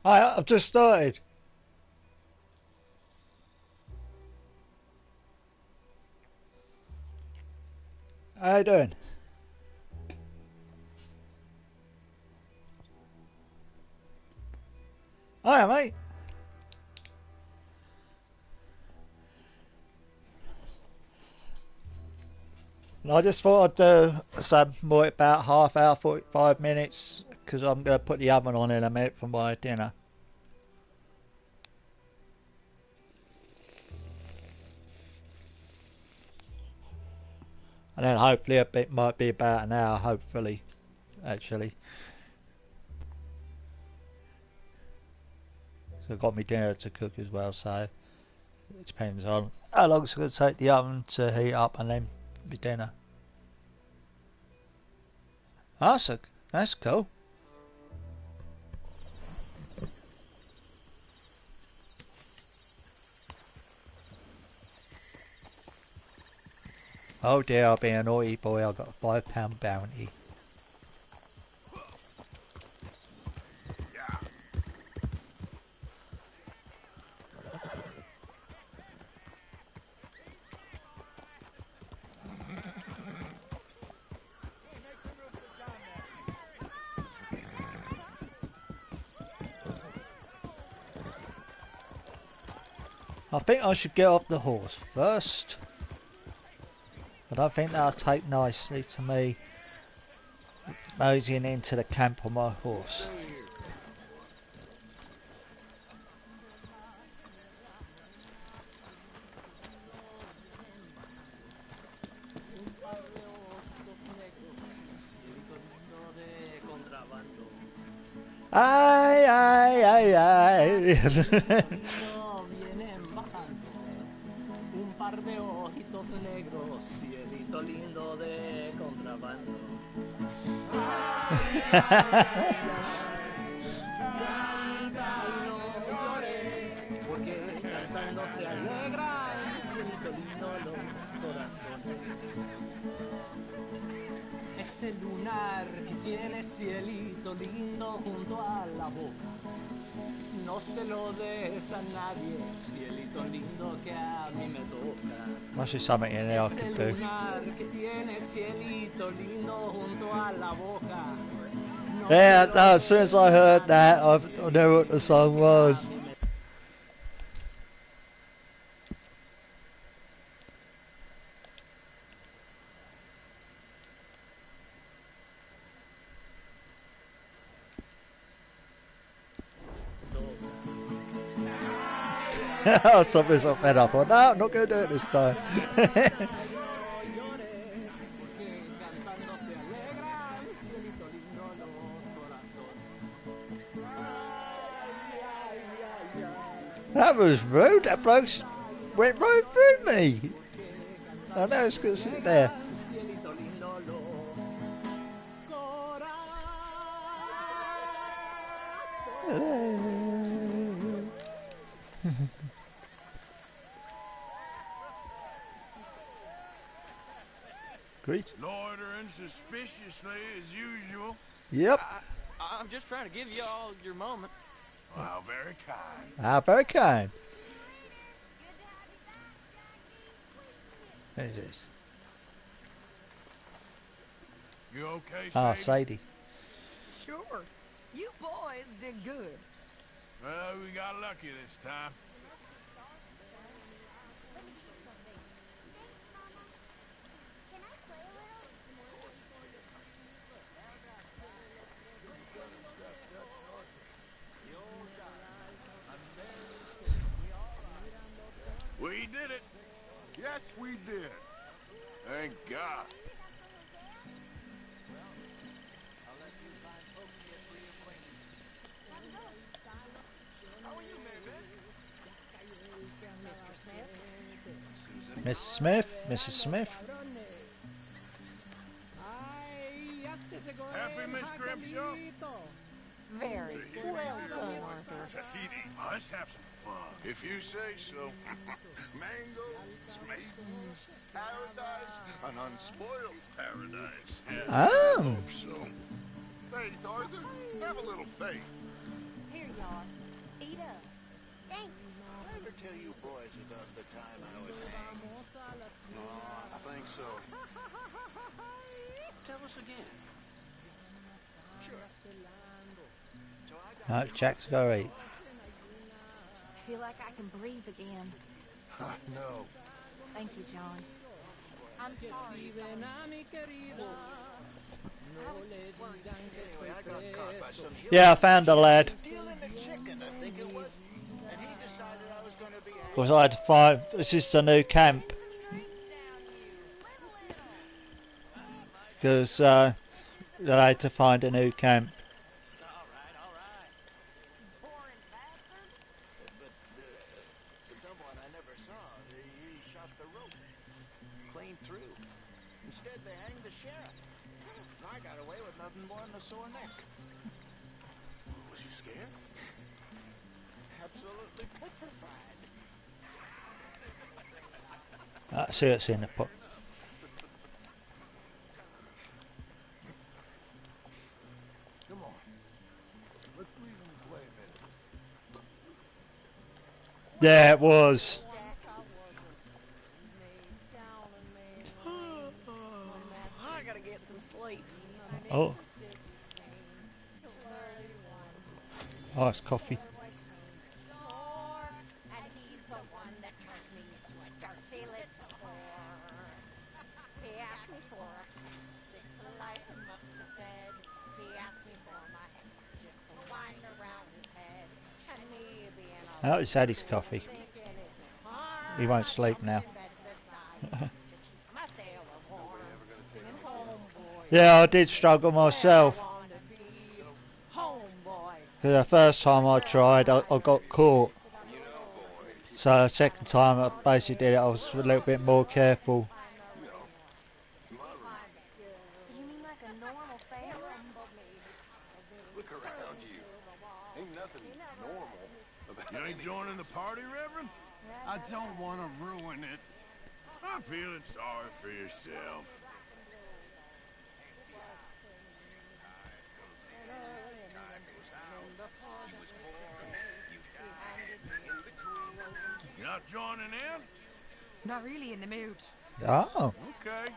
Hi, I've just started. How you doing? Hiya, mate. And I just thought I'd do some more about half hour, 45 minutes, because I'm going to put the oven on in a minute for my dinner. And then hopefully it might be about an hour, hopefully, actually. So I've got my dinner to cook as well, so it depends on how long it's going to take the oven to heat up and then my dinner. Awesome, that's cool. Oh dear, I've been a naughty boy, I've got a £5 bounty. I think I should get off the horse first. I don't think that'll take nicely to me moseying into the camp on my horse. Ay, ay, ay, ay. Un par de ojitos negros, cielito lindo de contrabando. Canta y no llores, porque cantando se alegran, cielito lindo los corazones. Ese lunar que tiene cielito lindo junto a la boca. No se lo des a nadie, cielito lindo que a mí me toca. Must be something in there I Ese could do. lunar que tiene cielito lindo junto a la boca. No Yeah, se lo no, as soon as I heard that, I knew what the song was. Oh, something's not fed up. No, I'm not going to do it this time. That was rude. That bloke went right through me. I know it's going to sit there. Great. Loitering suspiciously as usual. Yep. I'm just trying to give you all your moment. Wow, very kind. Ah, very kind. Who is this? You okay, Sadie? Ah, Sadie. Sure. You boys did good. Well, we got lucky this time. We did it. Yes, we did. Thank God. Mr. Smith, Mrs. Smith. Happy, Miss Grimshaw? Very well done, Arthur. Tahiti. Let's have some fun. If you say so. Mangoes, maidens, paradise, an unspoiled paradise. Yeah, Oh. I hope so. Faith, Arthur. Have a little faith. Here you are. Rita. Thanks. Did I ever tell you boys about the time I was hanged? No, I think so. Tell us again. Sure. No, Jack's got to eat. I feel like I can breathe again. No. Thank you, John. I'm sorry. I was just worried. Anyway, I got caught by some Yeah, I found the lad. stealing a chicken, I think it was. And he decided I was going to be hanged. Because I had to find. This is the new camp. Because I had to find a new camp. Boring bastard. But someone I never saw, he shot the rope clean through. Instead, they hanged the sheriff. I got away with nothing more than a sore neck. Was you scared? Absolutely petrified. See what's in the pot. Come on. Let's leave him play a minute. Yeah, it was. I gotta get some sleep. Oh. Oh, it's coffee. And he's the one that turned me into a dirty little whore. He asked me for a stick to light him up to bed. He asked me for my handkerchief to wind around his head. And me being all Oh, he's had his coffee. thinking it hard, He won't sleep now. I jumped in bed beside him to keep my sailor warm. Singing homeboy. Yeah, I did struggle myself. Wanna be homeboys. Because the first time I tried, I got caught. So the second time I basically did it, I was a little bit more careful. You mean like a normal family? Look around you. Ain't nothing normal about You ain't joining the party, Reverend? I don't want to ruin it. I'm feeling sorry for yourself. You're not joining in? Not really in the mood. Oh, Okay.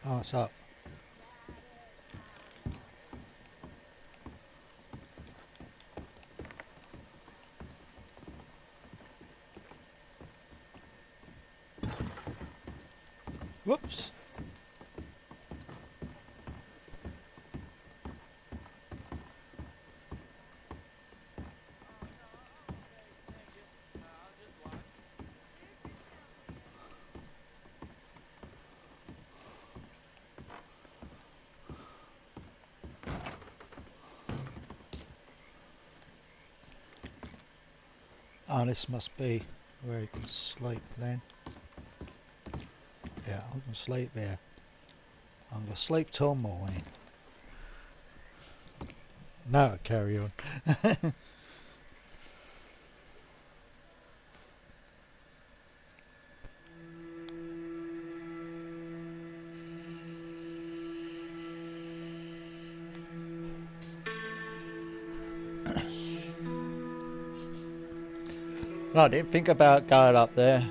oh, it's up. Whoops. Oh, this must be where you can sleep then. Yeah, I can sleep there. I'm going to sleep till morning. No, carry on. No, I didn't think about going up there.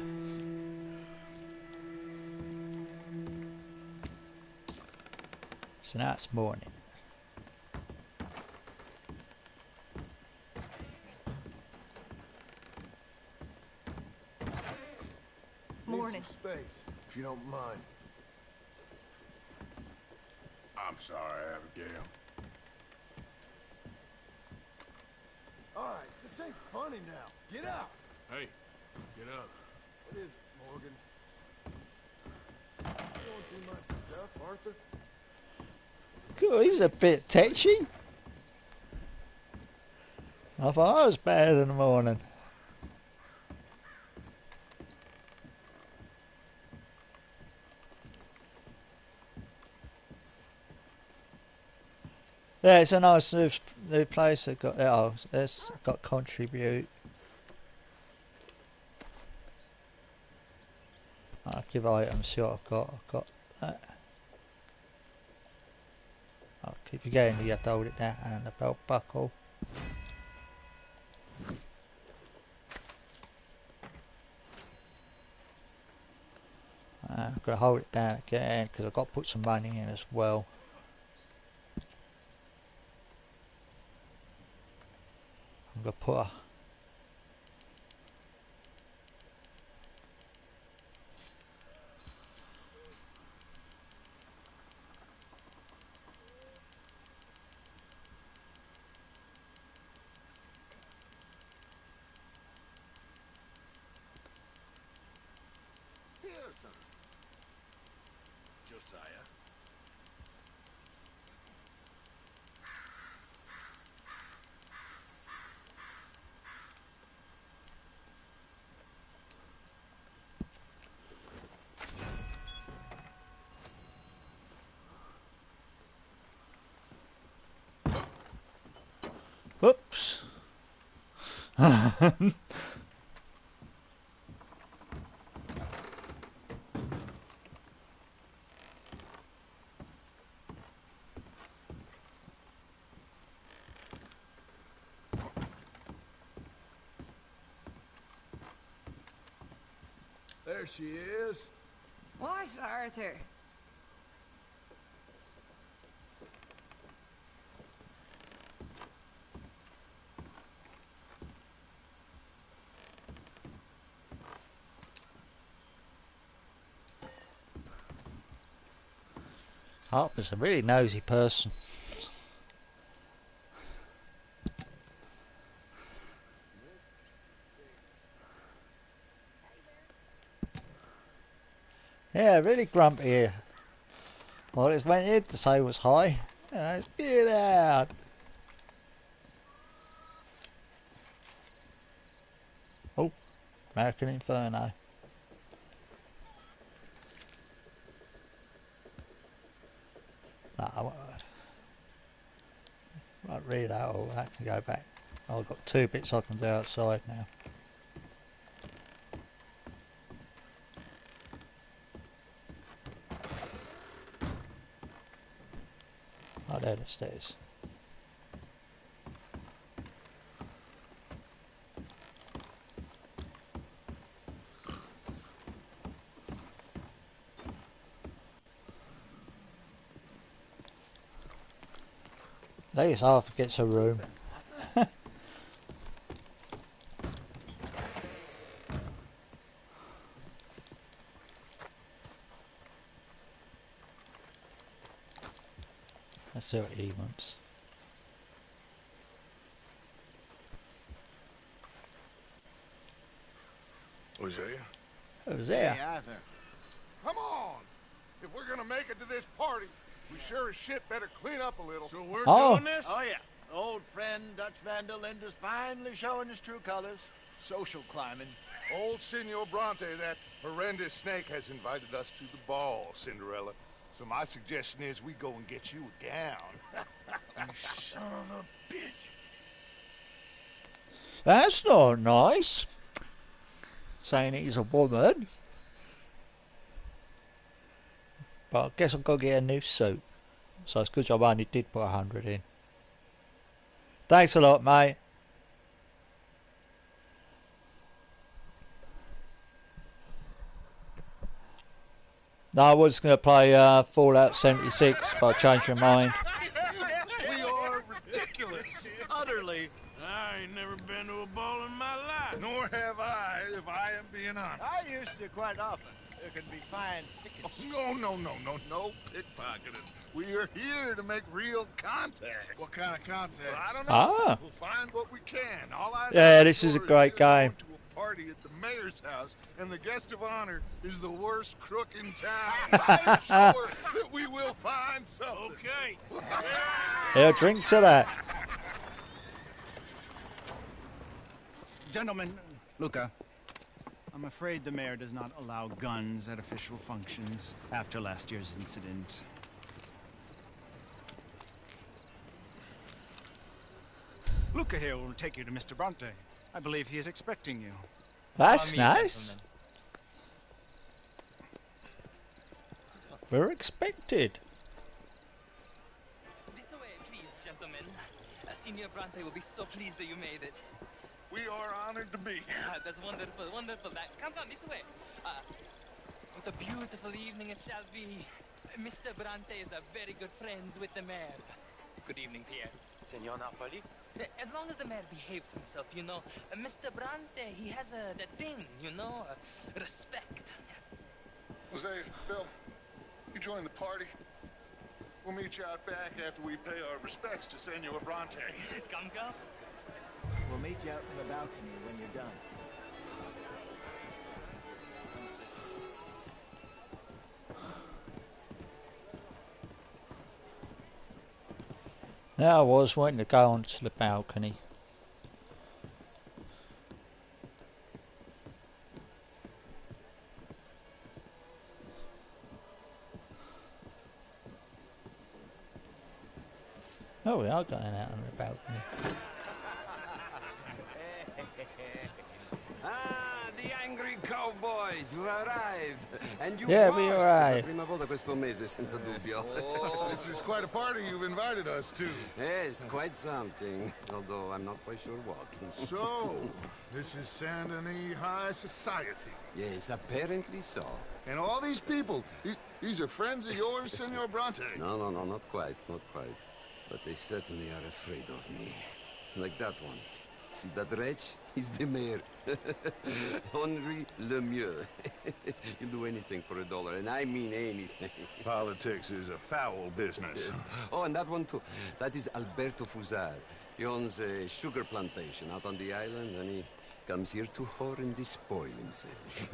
So now it's morning. Morning. Need some space, if you don't mind. I'm sorry, Abigail. All right, this ain't funny now. Get out. Hey, get up. What is it, Morgan? Going through my stuff, Arthur? Cool, he's a bit tetchy. I thought I was better in the morning. Yeah, it's a nice new place. They've got it's got contribute. Active items. See what I've got. I've got that. I'll keep forgetting that you have to hold it down and the belt buckle. I've got to hold it down again because I've got to put some money in as well. I'm going to put a Pearson. Josiah. whoops. There she is. What, Arthur? Harper's a really nosy person. Yeah, really grumpy here. Well, it went in to say was hi. Let's get out. Oh, American Inferno. Nah, I won't read that all. That can go back. Oh, I've got 2 bits I can do outside now. Oh, there the stairs. At least Arthur gets a room. Let's see what he wants. Was there? Who's there? Hey, Arthur. Come on! If we're gonna make it to this party, we sure as shit better clean up a little. So we're Oh. doing this? Oh, yeah. Old friend Dutch Van der Linde's finally showing his true colors. Social climbing. Old Senor Bronte, that horrendous snake, has invited us to the ball, Cinderella. So my suggestion is we go and get you a gown. You son of a bitch. That's not nice. Saying he's a woman. But I guess I've got to get a new suit. So it's good job I only did put 100 in. Thanks a lot, mate. No, I was going to play Fallout 76, but I changed my mind. We are ridiculous. Utterly. I ain't never been to a ball in my life. Nor have I, if I am being honest. I used to quite often. There can be fine pickings. No pickpocketing. We are here to make real contact. What kind of contact? Well, I don't know. Ah. We'll find what we can. All I Yeah, know this is a sure great we're game. going to a party at the mayor's house, and the guest of honor is the worst crook in town. I'm sure that we will find something. Okay. Yeah, drink to that. Gentlemen, Luca, I'm afraid the mayor does not allow guns at official functions after last year's incident. Luca here will take you to Mr. Bronte. I believe he is expecting you. That's Me, nice. gentlemen. We're expected. This way, please, gentlemen. Senior Bronte will be so pleased that you made it. We are honored to be here. That's wonderful, wonderful. Come, this way. What a beautiful evening it shall be. Mr. Bronte is very good friends with the mayor. Good evening, Pierre. Senor Napoli? As long as the mayor behaves himself, you know. Mr. Bronte, he has that thing, you know, respect. Jose, Bill, you join the party. We'll meet you out back after we pay our respects to Senor Bronte. Come. We'll meet you out in the balcony when you're done. There I was wanting to go onto the balcony. Oh, we are going out on the balcony. Ah, the angry cowboys, you arrived. And you Yeah, we lost. arrived. La prima volta questo mese, senza dubbio. This is quite a party you've invited us to. Yes, quite something. Although I'm not quite sure what. So, this is Saint Denis High Society. Yes, apparently so. And all these people, these are friends of yours, Senor Bronte? No, not quite, not quite. But they certainly are afraid of me. Like that one. See that wretch? He's the mayor. Henri Lemieux. He'll do anything for $1, and I mean anything. Politics is a foul business. Yes. Oh, and that one too. That is Alberto Fusar. He owns a sugar plantation out on the island, and he comes here to whore and despoil himself.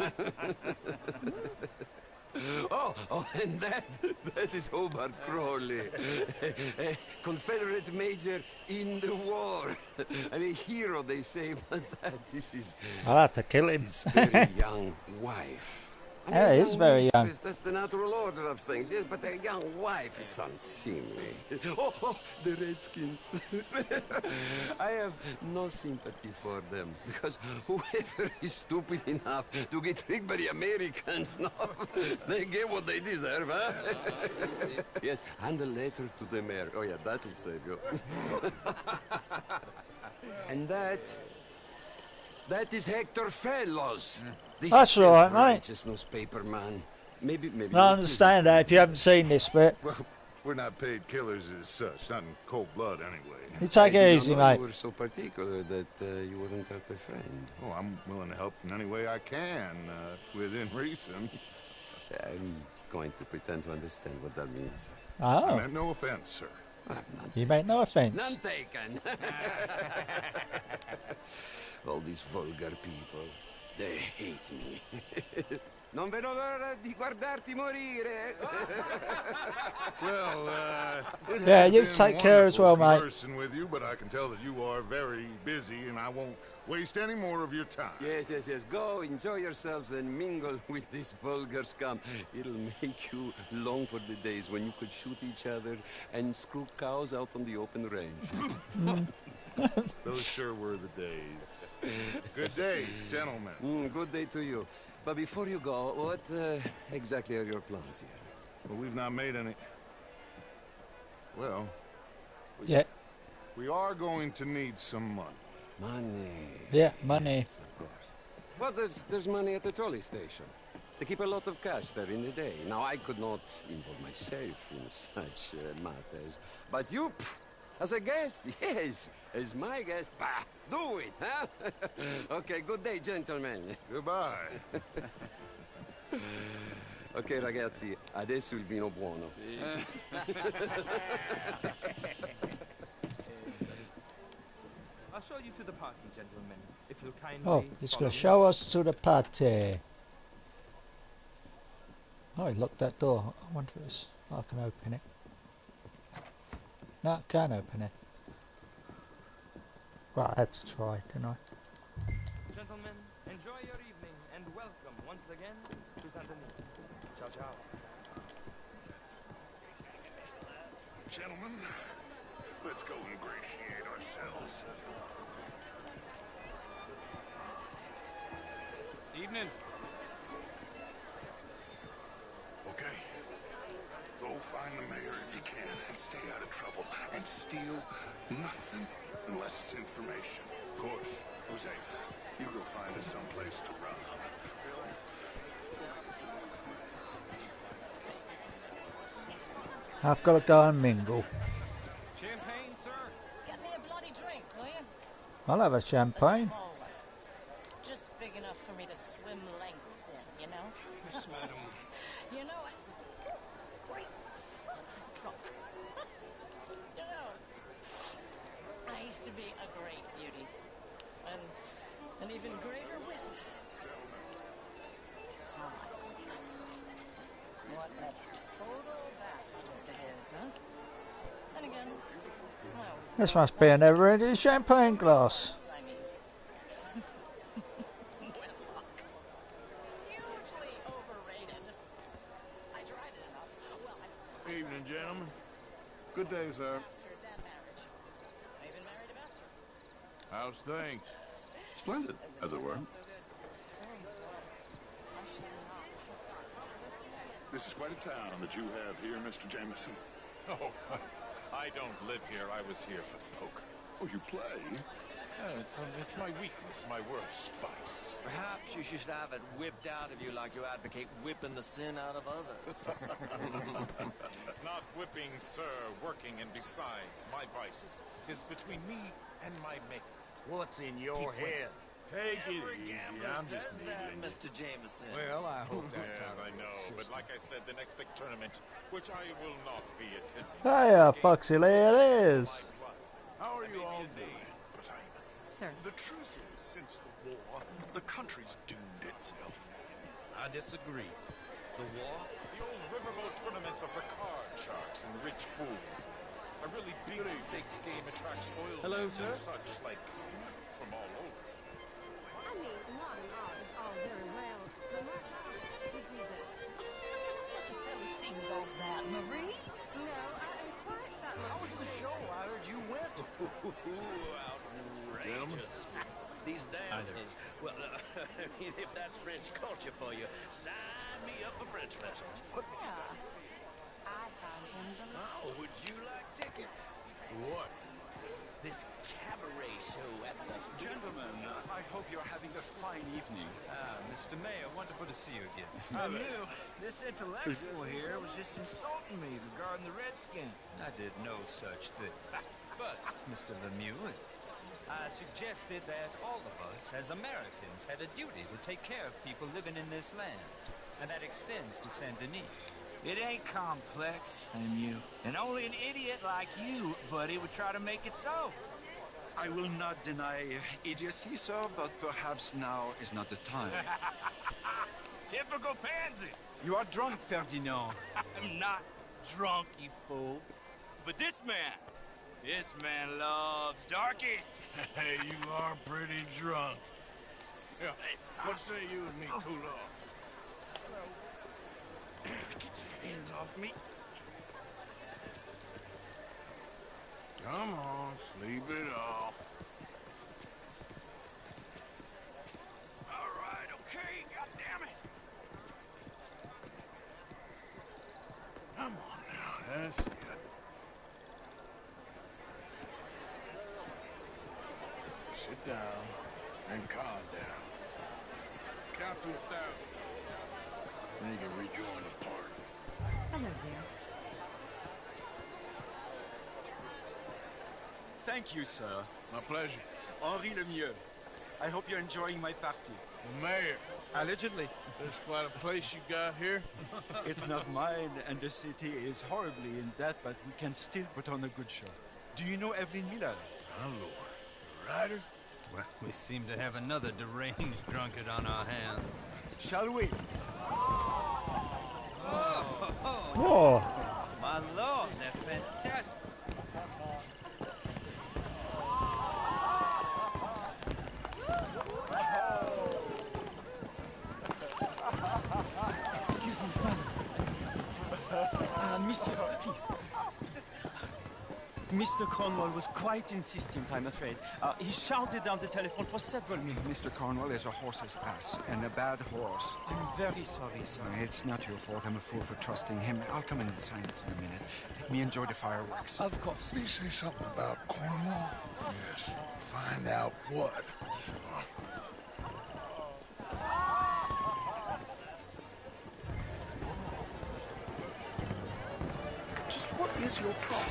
Oh, and that is Hobart Crawley, a Confederate major in the war. I mean, hero, they say, but this is I'll have to kill him. his very young wife. I mean, Yeah, a he is very young. mistress, that's the natural order of things, yes, but a young wife is unseemly. Oh, the Redskins. I have no sympathy for them, because whoever is stupid enough to get tricked by the Americans, no, they get what they deserve, huh? Yes, and a letter to the mayor. Oh, yeah, that'll save you. And that is Hector Fellows. This That's all right, mate. self-righteous newspaper man. Maybe. I understand that if you haven't seen this bit. Well, we're not paid killers as such, not in cold blood anyway. You take it easy, I mate. You were so particular that you wouldn't help a friend. Oh, I'm willing to help in any way I can, within reason. I'm going to pretend to understand what that means. I Oh, meant no offense, sir. you make no offence. None taken. All these vulgar people, they hate me. Non vedo l'ora di guardarti morire. Well, it Yeah, has you been take care as well, wonderful mate. conversing with you, but I can tell that you are very busy, and I won't waste any more of your time. Yes. Go, enjoy yourselves and mingle with this vulgar scum. It'll make you long for the days when you could shoot each other and screw cows out on the open range. Those sure were the days. Good day, gentlemen. Good day to you. But before you go, what exactly are your plans here? Well, we've not made any... Well, Yeah, we are going to need some money. Money. yeah, money. Yes, of course. Well, there's money at the trolley station. They keep a lot of cash there in the day. Now, I could not involve myself in such matters. But you, as a guest, yes, as my guest, bah, do it, huh? Okay, good day, gentlemen. Goodbye. Ok, ragazzi, adesso il vino buono. I'll show you to the party, gentlemen, if you'll kindly Oh, he's follow going me. to show us to the party. Oh, he locked that door. I wonder if I can open it. No, I can't open it. Well, I had to try, didn't I? Gentlemen, enjoy your evening and welcome once again to Saint Denis. Ciao, ciao. Gentlemen, Let's go ingratiate ourselves. Evening. Okay. Go find the mayor if you can and stay out of trouble. And steal nothing unless it's information. Of course. Jose, you go find us someplace to run. I've got to go and mingle. Champagne, sir? Get me a bloody drink, will you? I'll have a A champagne. small one. Just big enough for me to swim lengths in, you know? Yes, madam. You know what? Great fuck, I'm drunk. You know, I used to be a great beauty. And an even greater wit. What a total bastard it is, huh? Then again, I always This thought must be a bastards never-ending champagne glass. I mean, Whitlock. Hugely overrated. I tried it enough. Well, I Evening, gentlemen. Good day, sir. bastards and marriage. I even married a bastard. How's things? Splendid, as it were. So good. Very well. I shall not. This is quite a town that you have here, Mr. Jameson. Oh, I don't live here. I was here for the poker. Oh, you play? Yeah, it's my weakness, my worst vice. Perhaps you should have it whipped out of you like you advocate whipping the sin out of others. Not whipping, sir, working, and besides, my vice is between me and my maker. What's in your head? Take it Every easy. gambler I'm just says that, needling you. Mr. Jameson. Well, I hope that's Yeah, how I know, but like I said, the next big tournament, which I will not be attending. Hiya, Foxy Lee, it is. How are you all doing? Sir. The truth is, since the war, the country's doomed itself. I disagree. The war? The old riverboat tournaments are for card sharks and rich fools. A really big stakes game attracts oil Hello, men sir. and such, like, from all over. I mean, modern art is all very well, but my time could do better. Such a Philistine as all that, Marie. No, I am quite that much. How was the show? I heard you went. Outrageous. These dancers. Well, I mean, if that's French culture for you, sign me up for French lessons. Yeah. I found him delightful. Oh, would you like tickets? What? This cabaret show at the... Gentlemen, I hope you're having a fine evening. Mr. Mayor, wonderful to see you again. I knew this intellectual here was just insulting me regarding the Redskin. I did no such thing. But, Mr. Lemieux, I suggested that all of us, as Americans, had a duty to take care of people living in this land. And that extends to Saint Denis. It ain't complex, Lemieux. And only an idiot like you, buddy, would try to make it so. I will not deny idiocy, sir, but perhaps now is not the time. Typical pansy. You are drunk, Ferdinand. I'm not drunk, you fool. But this man loves darkies. Hey, you are pretty drunk. Yeah, hey, what say you and me cool off? Get your hands off me. Come on, sleep it off. All right, okay, goddammit. Come on now, that's it. Sit down and calm down. Count to 1,000. Then you can rejoin the party. Hello there. Thank you, sir. My pleasure. Henri Lemieux. I hope you're enjoying my party. The mayor. Allegedly. There's quite a place you got here. It's not mine, and the city is horribly in debt, but we can still put on a good show. Do you know Evelyn Miller? My lord. The rider? Well, we seem to have another deranged drunkard on our hands. Shall we? Whoa. My lord, they're fantastic. Excuse me, brother. Excuse me, brother. Monsieur, please. Mr. Cornwall was quite insistent, I'm afraid. He shouted down the telephone for several minutes. Mr. Cornwall is a horse's ass, and a bad horse. I'm very sorry, sir. It's not your fault. I'm a fool for trusting him. I'll come in and sign it in a minute. Let me enjoy the fireworks. Of course. Did he say something about Cornwall? Yes. Find out what. Sure. Just what is your problem?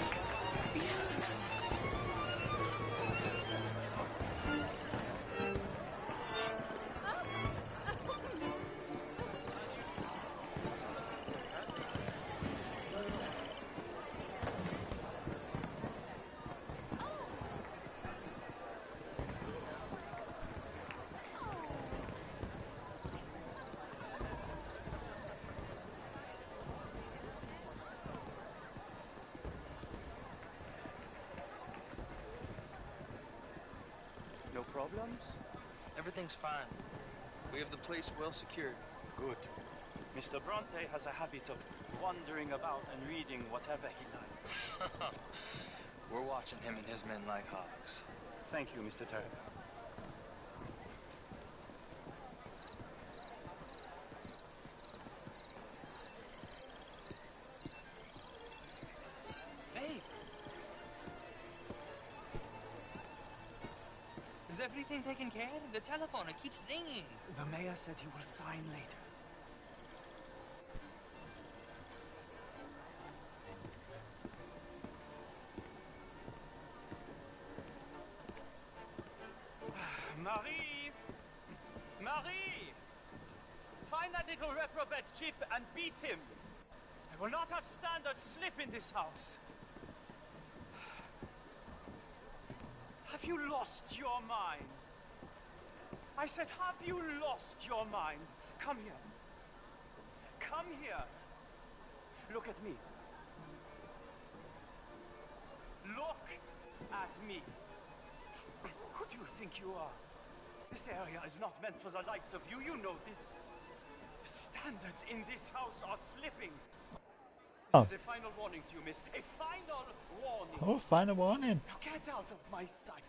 No problems? Everything's fine. We have the place well secured. Good. Mr. Bronte has a habit of wandering about and reading whatever he likes. We're watching him and his men like hawks. Thank you, Mr. Turner. Hey! Is everything taken care of? The telephone, it keeps ringing. The mayor said he will sign later. Marie! Marie! Find that little reprobate Chip and beat him. I will not have standards slip in this house. Have you lost your mind? I said, have you lost your mind? Come here. Come here. Look at me. Look at me. Who do you think you are? This area is not meant for the likes of you. You know this. Standards in this house are slipping. This is a final warning to you, miss. A final warning. Oh, final warning. Now get out of my sight.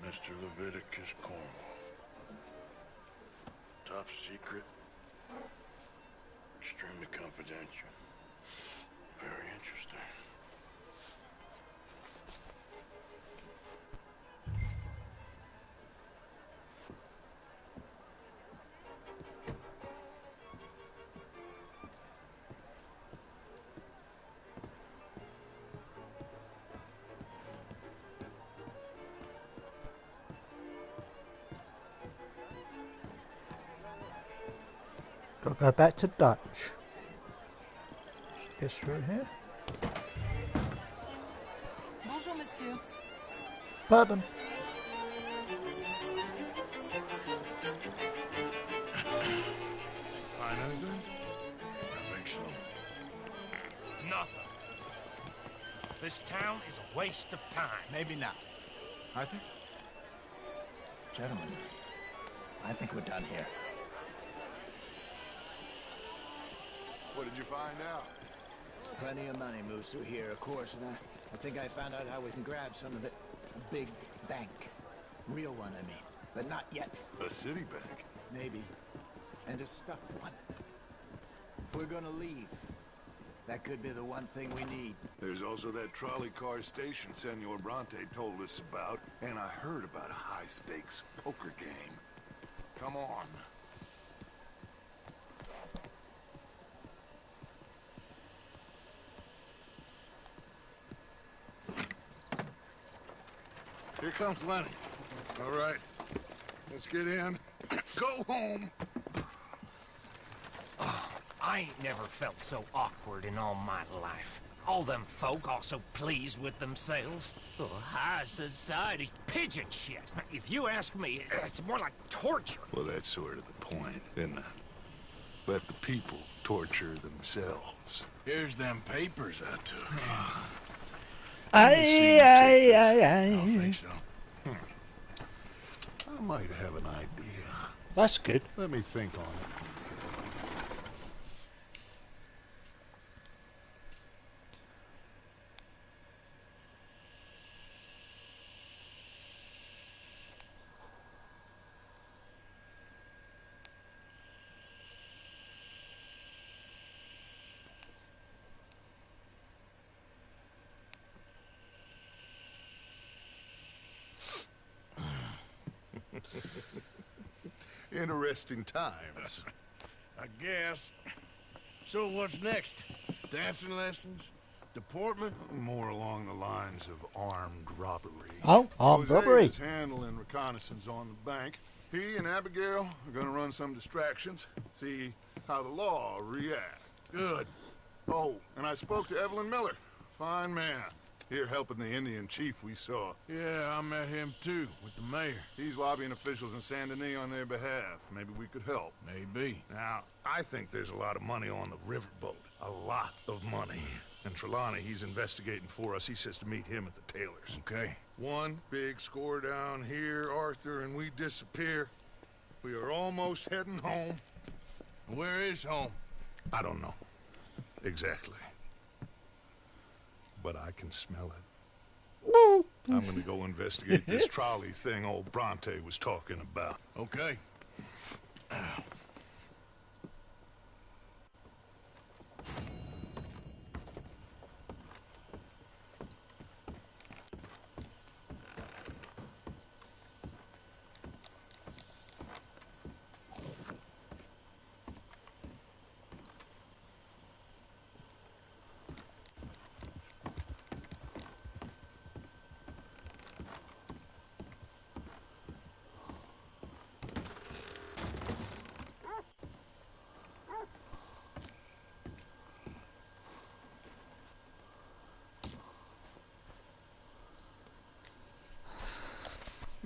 Mr. Leviticus Cornwall. Top secret. Extremely confidential. Very interesting. Gotta go back to Dutch. Get through here. Bonjour, monsieur. Pardon. Find anything? I think so. Nothing. This town is a waste of time. Maybe not. Arthur? Gentlemen, I think we're done here. What did you find out? There's plenty of money moves through here, of course, and I think I found out how we can grab some of it. A big bank. Real one, I mean. But not yet. A city bank? Maybe. And a stuffed one. If we're gonna leave, that could be the one thing we need. There's also that trolley car station Senor Bronte told us about, and I heard about a high-stakes poker game. Come on. Here comes Lenny. All right, let's get in. Go home. I ain't never felt so awkward in all my life. All them folk all so pleased with themselves. Oh, high society's pigeon shit. If you ask me, it's more like torture. Well, that's sort of the point, isn't it? Let the people torture themselves. Here's them papers I took. I don't think so. I might have an idea. That's good. Let me think on it. Interesting times. I guess. So what's next? Dancing lessons? Deportment? More along the lines of armed robbery. Oh, armed robbery. Is handling reconnaissance on the bank. He and Abigail are going to run some distractions, see how the law reacts. Good. Oh, and I spoke to Evelyn Miller. Fine man. Here helping the Indian chief we saw. Yeah, I met him too, with the mayor. He's lobbying officials in Saint Denis on their behalf. Maybe we could help. Maybe. Now, I think there's a lot of money on the riverboat. A lot of money. And Trelawney, he's investigating for us. He says to meet him at the Taylor's. Okay. One big score down here, Arthur, and we disappear. We are almost heading home. Where is home? I don't know. Exactly. But I can smell it. I'm gonna go investigate this trolley thing old Bronte was talking about. Okay.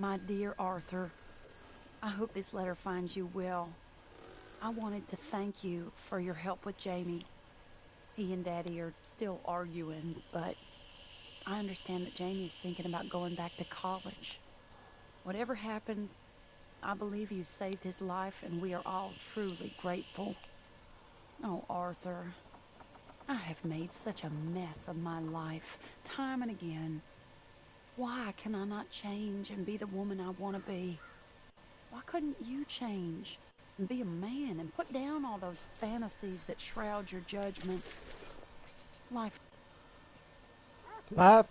My dear Arthur, I hope this letter finds you well. I wanted to thank you for your help with Jamie. He and Daddy are still arguing, but I understand that Jamie is thinking about going back to college. Whatever happens, I believe you saved his life, and we are all truly grateful. Oh, Arthur, I have made such a mess of my life, time and again. Why can I not change and be the woman I want to be? Why couldn't you change and be a man and put down all those fantasies that shroud your judgment? Life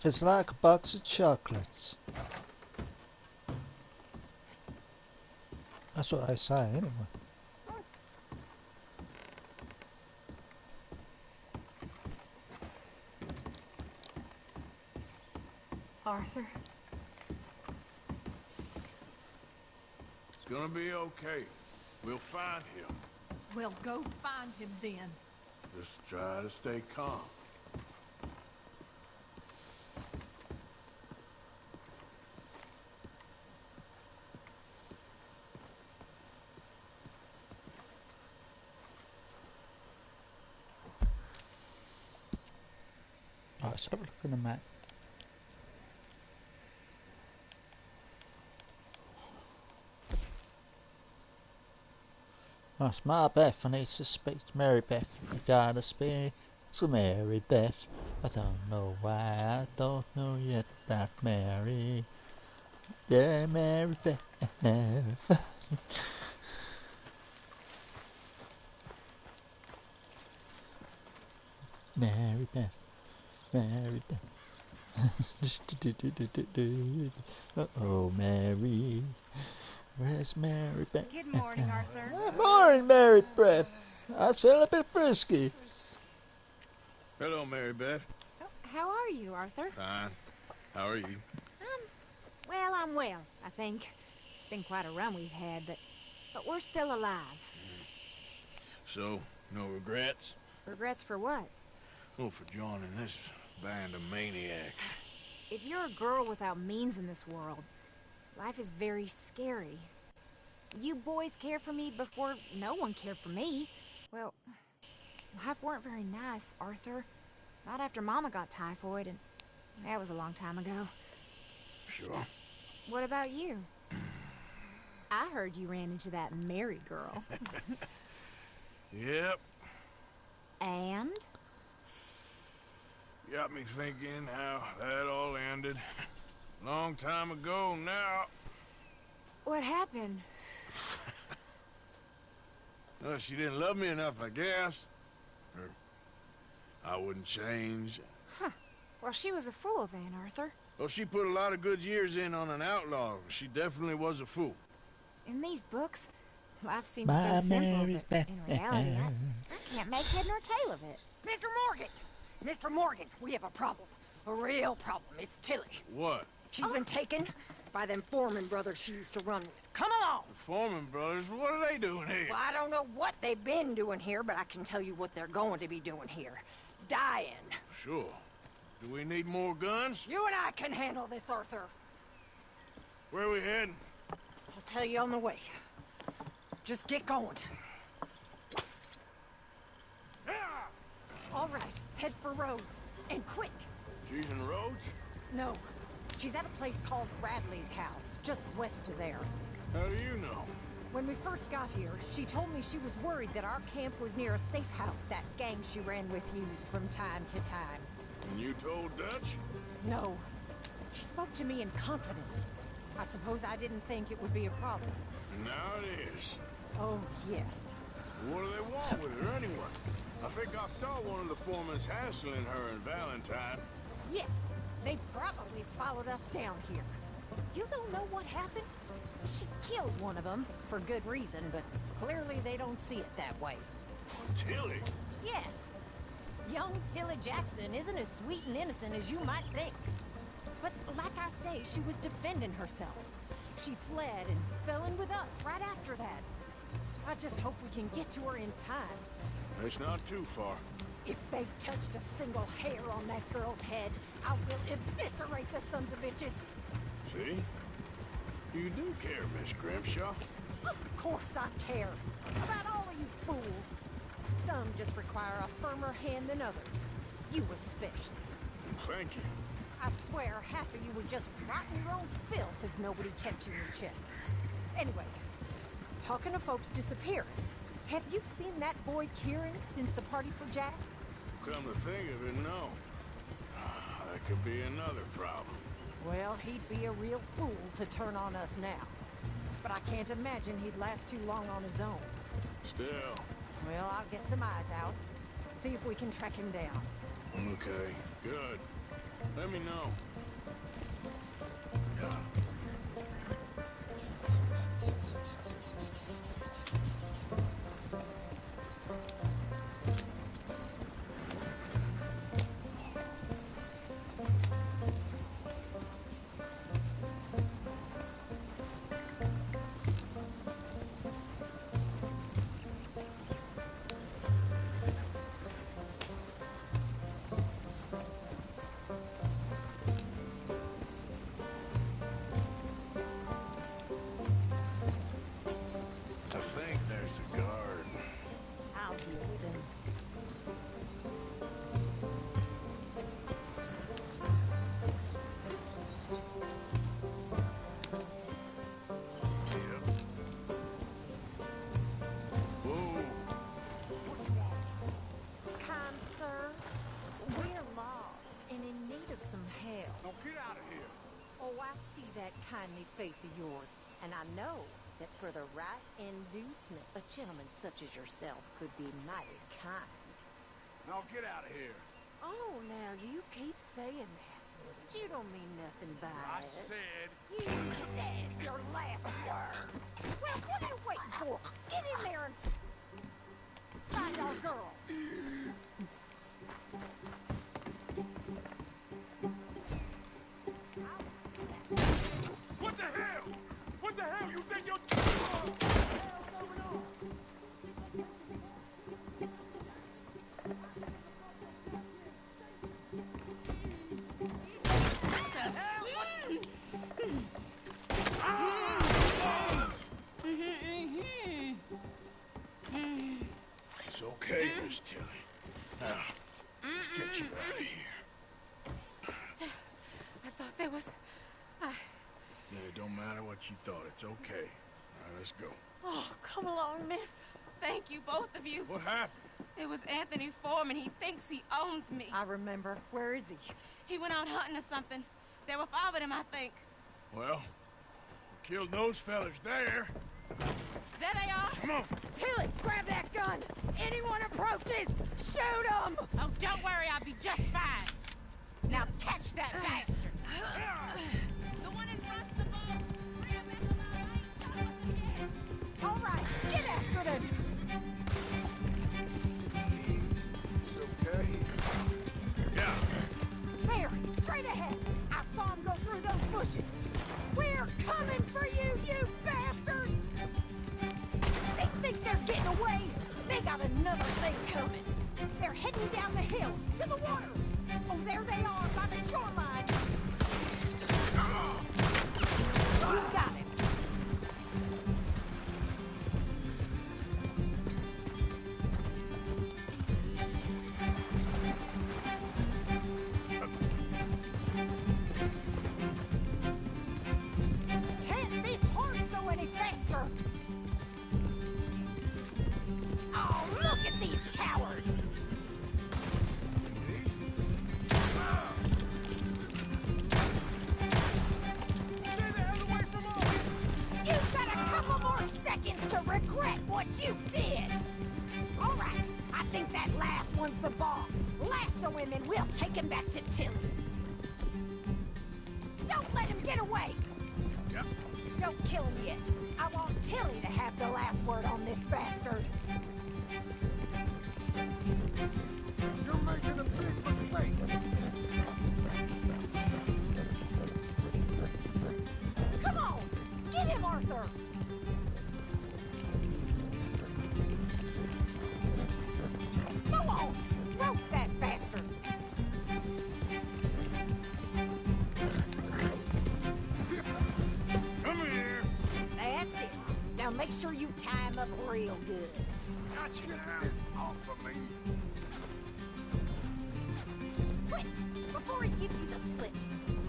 is like a box of chocolates. That's what I say anyway. Arthur? It's gonna be okay. We'll find him. Well, go find him then. Just try to stay calm. Right, let's have a look at the map. That's my Beth. I need to speak to Mary Beth. I gotta speak to Mary Beth. I don't know why. I don't know yet about Mary. Yeah, Mary Beth. Mary Beth. Mary Beth. Uh-oh, Mary. Where's Mary Beth? Good morning, Arthur. Good morning, Mary Beth. I feel a bit frisky. Hello, Mary Beth. Oh, how are you, Arthur? Fine. How are you? Well, I'm well, I think. It's been quite a run we've had, but we're still alive. So, no regrets? Regrets for what? Well, for joining this band of maniacs. If you're a girl without means in this world, life is very scary. You boys cared for me before no one cared for me. Well, life weren't very nice, Arthur. Not after Mama got typhoid, and that was a long time ago. Sure. What about you? I heard you ran into that Mary girl. Yep. And? Got me thinking how that all ended. Long time ago now. What happened? Well, she didn't love me enough, I guess. Or I wouldn't change. Huh. Well, she was a fool then, Arthur. Well, she put a lot of good years in on an outlaw. She definitely was a fool. In these books, life seems so simple, but in reality, I can't make head nor tail of it. Mr. Morgan! Mr. Morgan, we have a problem. A real problem. It's Tilly. What? She's been taken by them Foreman brothers she used to run with. Come along! The Foreman brothers? What are they doing here? Well, I don't know what they've been doing here, but I can tell you what they're going to be doing here. Dying. Sure. Do we need more guns? You and I can handle this, Arthur. Where are we heading? I'll tell you on the way. Just get going. All right, head for Rhodes. And quick. She's in Rhodes? No. She's at a place called Bradley's house, just west of there. How do you know? When we first got here, she told me she was worried that our camp was near a safe house that gang she ran with used from time to time. And you told Dutch? No. She spoke to me in confidence. I suppose I didn't think it would be a problem. Now it is. Oh, yes. What do they want with her anyway? I think I saw one of the foremans hassling her and Valentine. Yes, they probably followed us down here. You don't know what happened? She killed one of them, for good reason, but clearly they don't see it that way. Tilly? Yes. Young Tilly Jackson isn't as sweet and innocent as you might think. But like I say, she was defending herself. She fled and fell in with us right after that. I just hope we can get to her in time. It's not too far. If they've touched a single hair on that girl's head, I will eviscerate the sons of bitches. See? You do care, Miss Grimshaw. Of course I care. About all of you fools. Some just require a firmer hand than others. You especially. Thank you. I swear half of you would just rot in your own filth if nobody kept you in check. Anyway, talking of folks disappearing, have you seen that boy Kieran since the party for Jack? Come to think of it, no. That could be another problem. Well, he'd be a real fool to turn on us now. But I can't imagine he'd last too long on his own. Still. Well, I'll get some eyes out. See if we can track him down. Okay, good. Let me know. face of yours, and I know that for the right inducement, a gentleman such as yourself could be mighty kind. Now get out of here. Oh, now you keep saying that, but you don't mean nothing by I it. said... You said your last word. Well, what are you waiting for? Get in there and find our girl. What the hell? What the hell you think you're... It's okay, Miss Tilly. Now, let's get you out of here. I thought there was... Yeah, it don't matter what you thought. It's okay. All right, let's go. Oh, come along, miss. Thank you, both of you. What happened? It was Anthony Foreman. He thinks he owns me. I remember. Where is he? He went out hunting or something. There were 5 of them, I think. Well, we killed those fellas there. There they are. Come on. Tilly, grab that gun. Anyone approaches, shoot them. Oh, don't worry. I'll be just fine. Now catch that bastard. The one in front of the boat. Bring him back alive. All right, get after them. It's okay. Yeah. There, straight ahead. I saw him go through those bushes. We're coming for you, you bastards! They think they're getting away. They got another thing coming. They're heading down the hill to the water. Oh, there they are by the shoreline. You got it. Can't this horse go any faster? Oh, look at these cowards! You've got a couple more seconds to regret what you did! All right, I think that last one's the boss. Lasso him and we'll take him back to Tilly. Don't let him get away! Yep. Don't kill him yet. I want Tilly to have the last word on this bastard. You're making a big mistake. Come on! Get him, Arthur! Go on! Rope that bastard! Come here. That's it. Now make sure you tie him up real good. Got your hands off of me. Quick! Before he gives you the split.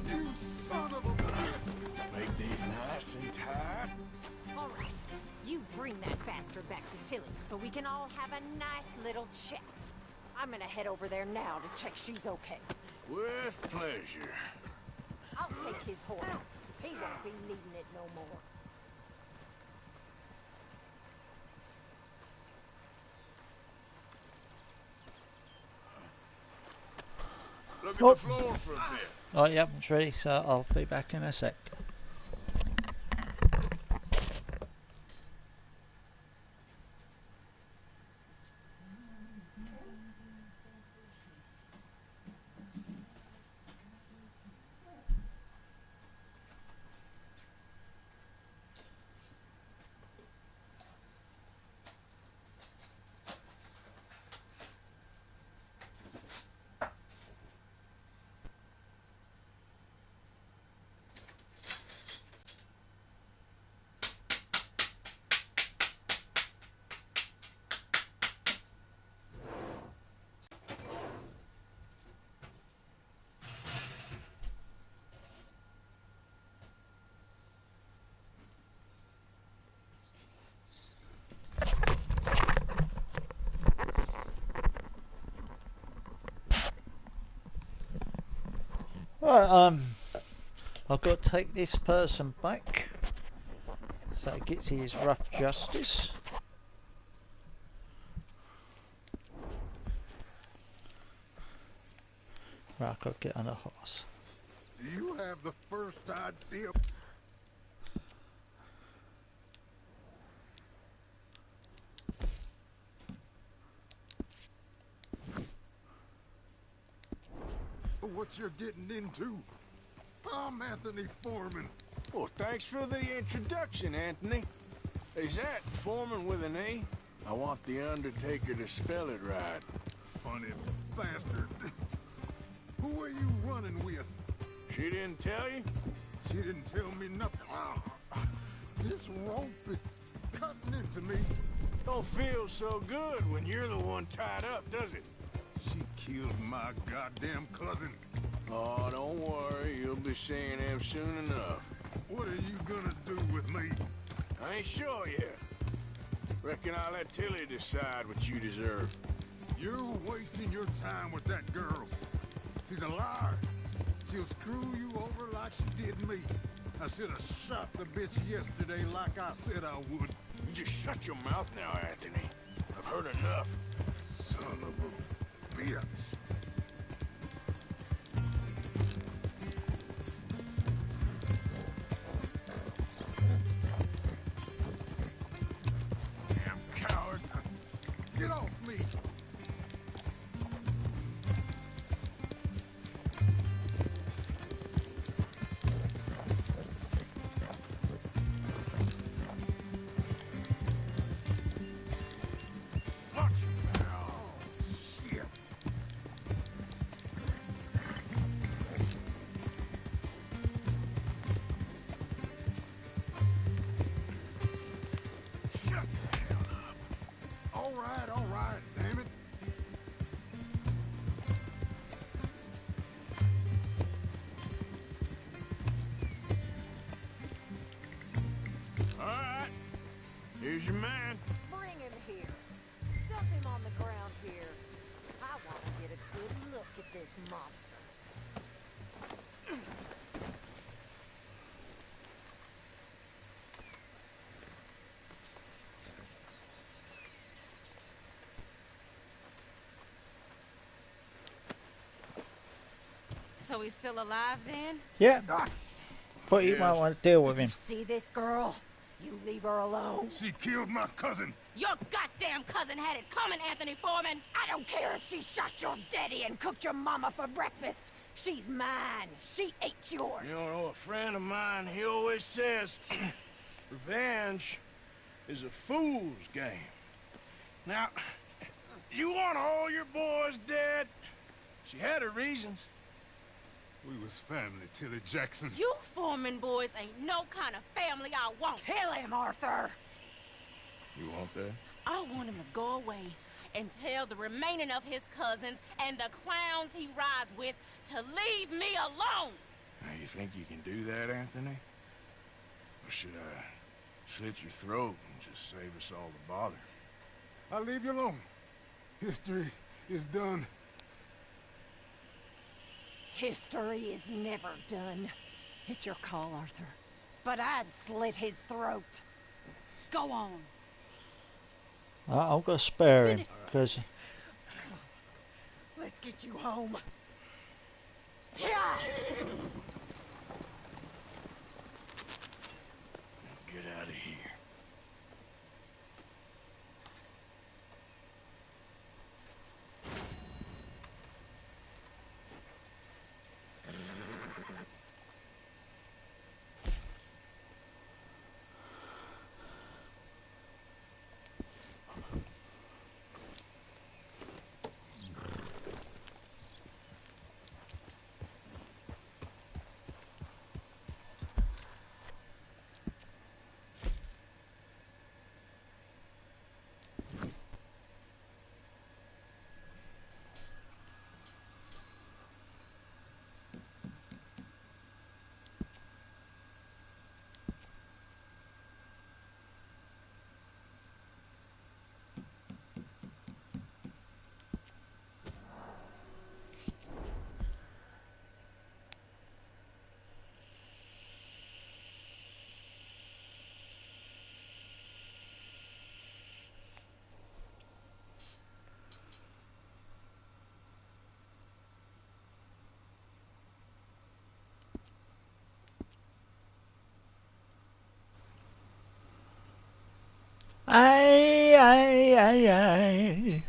You son of a bitch. Make these nice and tight. All right. You bring that bastard back to Tilly so we can all have a nice little chat. I'm gonna head over there now to check she's okay. With pleasure. I'll take his horse. He won't be needing it no more. Look at the floor for a bit. Oh, yeah, it's ready, so I'll be back in a sec. Right, I've got to take this person back. So he gets his rough justice. Right, I'll get on a horse. Do you have the first idea? What you're getting into? I'm Anthony Foreman. Well, thanks for the introduction, Anthony. Is that Foreman with an E? I want the Undertaker to spell it right. Funny bastard. Who are you running with? She didn't tell you? She didn't tell me nothing. This rope is cutting into me. Don't feel so good when you're the one tied up, does it? She killed my goddamn cousin. Oh, don't worry. You'll be seeing him soon enough. What are you gonna do with me? I ain't sure yet. Reckon I'll let Tilly decide what you deserve. You're wasting your time with that girl. She's a liar. She'll screw you over like she did me. I should have shot the bitch yesterday like I said I would. You just shut your mouth now, Anthony. I've heard enough. Son of a bitch. Damn coward. Get off me. All right, damn it. All right. Here's your man. Bring him here. Dump him on the ground here. I want to get a good look at this monster. So he's still alive then? Yeah. But you might want to deal with him. See this girl? You leave her alone. She killed my cousin. Your goddamn cousin had it coming, Anthony Foreman. I don't care if she shot your daddy and cooked your mama for breakfast. She's mine. She ate yours. You know, a friend of mine, he always says, revenge is a fool's game. Now, you want all your boys dead? She had her reasons. We was family, Tilly Jackson. You Foreman boys ain't no kind of family I want. Kill him, Arthur. You want that? I want him to go away and tell the remaining of his cousins and the clowns he rides with to leave me alone. Now, you think you can do that, Anthony? Or should I slit your throat and just save us all the bother? I'll leave you alone. History is done. History is never done. It's your call, Arthur. But I'd slit his throat. Go on. I'm going to spare him, because... Let's get you home. Yeah. Get out of here. Ay, ay, ay, ay.